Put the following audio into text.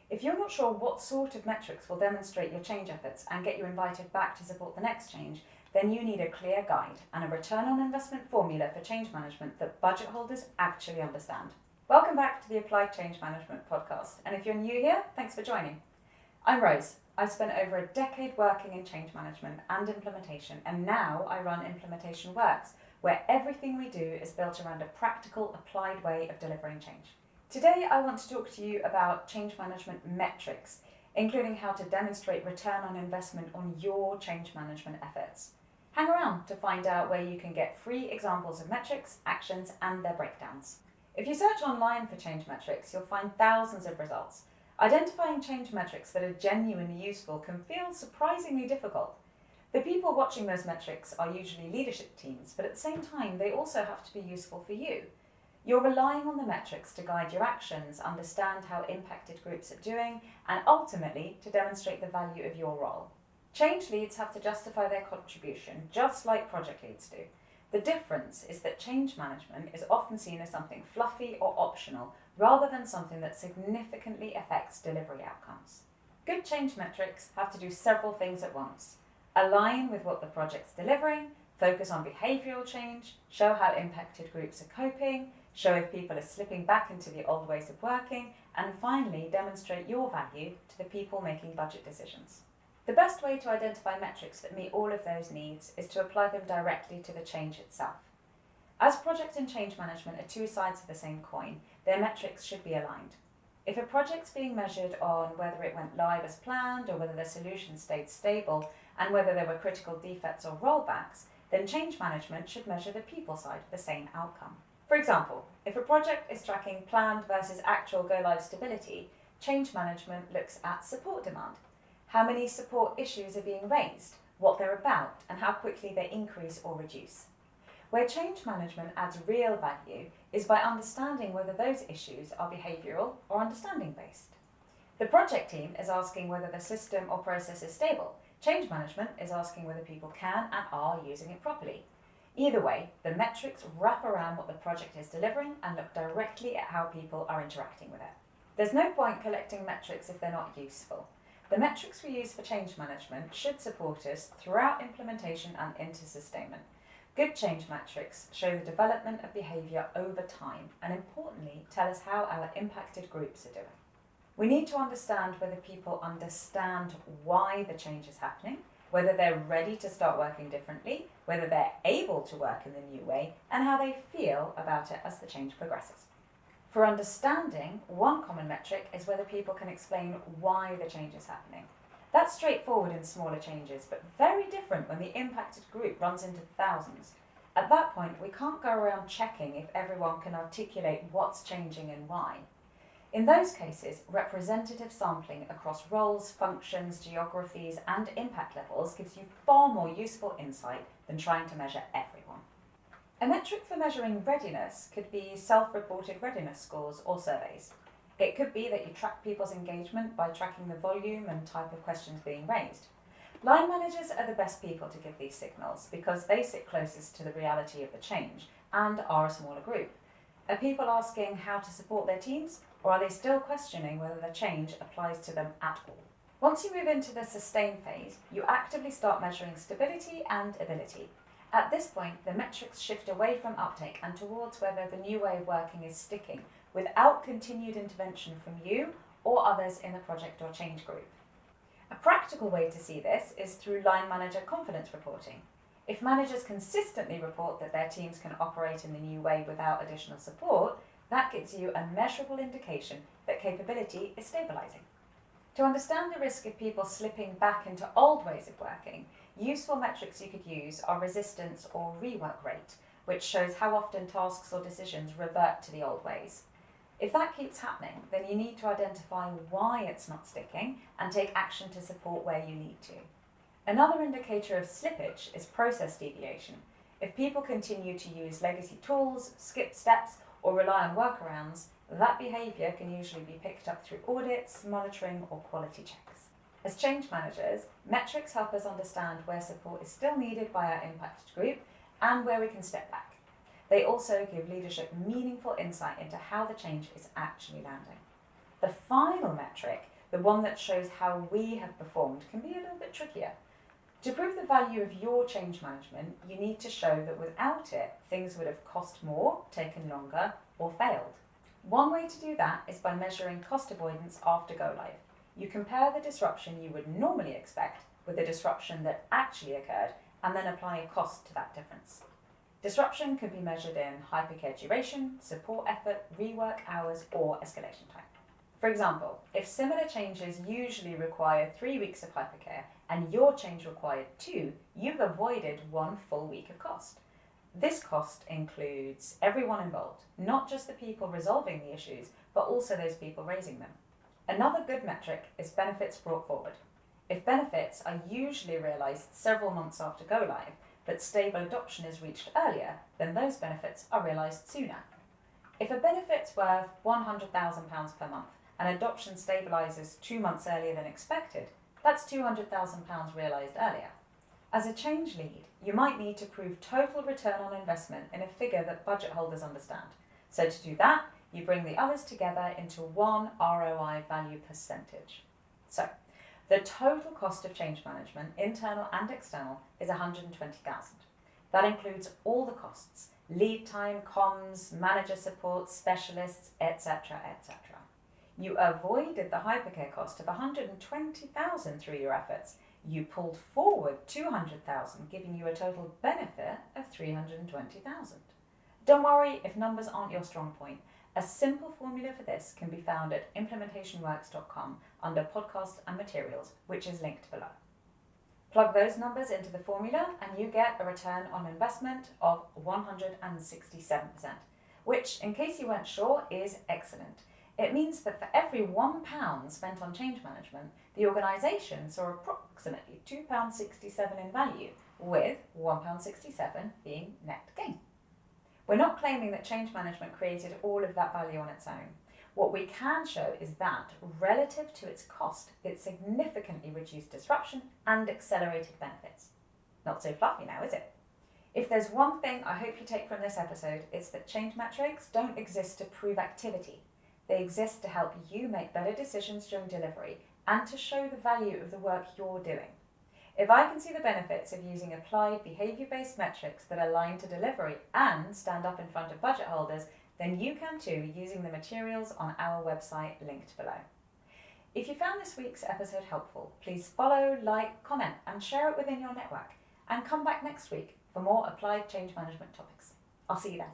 If you're not sure what sort of metrics will demonstrate your change efforts and get you invited back to support the next change, then you need a clear guide and a return on investment formula for change management that budget holders actually understand. Welcome back to the Applied Change Management podcast, and if you're new here, thanks for joining. I'm Rose. I've spent over a decade working in change management and implementation, and now I run Implementation Works, where everything we do is built around a practical, applied way of delivering change. Today I want to talk to you about change management metrics, including how to demonstrate return on investment on your change management efforts. Hang around to find out where you can get free examples of metrics, actions, and their breakdowns. If you search online for change metrics, you'll find thousands of results. Identifying change metrics that are genuinely useful can feel surprisingly difficult. The people watching those metrics are usually leadership teams, but at the same time, they also have to be useful for you. You're relying on the metrics to guide your actions, understand how impacted groups are doing, and ultimately to demonstrate the value of your role. Change leads have to justify their contribution, just like project leads do. The difference is that change management is often seen as something fluffy or optional, rather than something that significantly affects delivery outcomes. Good change metrics have to do several things at once. Align with what the project's delivering, focus on behavioural change, show how impacted groups are coping, show if people are slipping back into the old ways of working, and finally demonstrate your value to the people making budget decisions. The best way to identify metrics that meet all of those needs is to apply them directly to the change itself. As project and change management are two sides of the same coin, their metrics should be aligned. If a project's being measured on whether it went live as planned or whether the solution stayed stable and whether there were critical defects or rollbacks, then change management should measure the people side of the same outcome. For example, if a project is tracking planned versus actual go-live stability, change management looks at support demand. How many support issues are being raised, what they're about, and how quickly they increase or reduce. Where change management adds real value is by understanding whether those issues are behavioural or understanding-based. The project team is asking whether the system or process is stable. Change management is asking whether people can and are using it properly. Either way, the metrics wrap around what the project is delivering and look directly at how people are interacting with it. There's no point collecting metrics if they're not useful. The metrics we use for change management should support us throughout implementation and into sustainment. Good change metrics show the development of behaviour over time and, importantly, tell us how our impacted groups are doing. We need to understand whether people understand why the change is happening, whether they're ready to start working differently, whether they're able to work in the new way, and how they feel about it as the change progresses. For understanding, one common metric is whether people can explain why the change is happening. That's straightforward in smaller changes, but very different when the impacted group runs into thousands. At that point, we can't go around checking if everyone can articulate what's changing and why. In those cases, representative sampling across roles, functions, geographies, and impact levels gives you far more useful insight than trying to measure everyone. A metric for measuring readiness could be self-reported readiness scores or surveys. It could be that you track people's engagement by tracking the volume and type of questions being raised. Line managers are the best people to give these signals because they sit closest to the reality of the change and are a smaller group. Are people asking how to support their teams, or are they still questioning whether the change applies to them at all? Once you move into the sustain phase, you actively start measuring stability and ability. At this point, the metrics shift away from uptake and towards whether the new way of working is sticking without continued intervention from you or others in the project or change group. A practical way to see this is through line manager confidence reporting. If managers consistently report that their teams can operate in the new way without additional support, that gives you a measurable indication that capability is stabilising. To understand the risk of people slipping back into old ways of working, useful metrics you could use are resistance or rework rate, which shows how often tasks or decisions revert to the old ways. If that keeps happening, then you need to identify why it's not sticking and take action to support where you need to. Another indicator of slippage is process deviation. If people continue to use legacy tools, skip steps, or rely on workarounds, that behaviour can usually be picked up through audits, monitoring, or quality checks. As change managers, metrics help us understand where support is still needed by our impacted group and where we can step back. They also give leadership meaningful insight into how the change is actually landing. The final metric the one that shows how we have performed, can be a little bit trickier. To prove the value of your change management, you need to show that without it, things would have cost more, taken longer, or failed. One way to do that is by measuring cost avoidance after go live. You compare the disruption you would normally expect with the disruption that actually occurred, and then apply a cost to that difference. Disruption can be measured in hypercare duration, support effort, rework hours, or escalation time. For example, if similar changes usually require 3 weeks of hypercare and your change required 2, you've avoided 1 full week of cost. This cost includes everyone involved, not just the people resolving the issues, but also those people raising them. Another good metric is benefits brought forward. If benefits are usually realised several months after go live, but stable adoption is reached earlier, then those benefits are realised sooner. If a benefit's worth £100,000 per month and adoption stabilises 2 months earlier than expected, that's £200,000 realised earlier. As a change lead, you might need to prove total return on investment in a figure that budget holders understand. So to do that, you bring the others together into one ROI value percentage. So, the total cost of change management, internal and external, is £120,000. That includes all the costs: lead time, comms, manager support, specialists, etc., etc. You avoided the hypercare cost of £120,000 through your efforts. You pulled forward £200,000, giving you a total benefit of £320,000. Don't worry if numbers aren't your strong point. A simple formula for this can be found at implementationworks.com under podcast and materials, which is linked below. Plug those numbers into the formula and you get a return on investment of 167%, which, in case you weren't sure, is excellent. It means that for every £1 spent on change management, the organisation saw approximately £2.67 in value, with £1.67 being net gain. We're not claiming that change management created all of that value on its own. What we can show is that, relative to its cost, it significantly reduced disruption and accelerated benefits. Not so fluffy now, is it? If there's one thing I hope you take from this episode, it's that change metrics don't exist to prove activity. They exist to help you make better decisions during delivery and to show the value of the work you're doing. If I can see the benefits of using applied behaviour-based metrics that align to delivery and stand up in front of budget holders, then you can too, using the materials on our website linked below. If you found this week's episode helpful, please follow, like, comment and share it within your network, and come back next week for more applied change management topics. I'll see you then.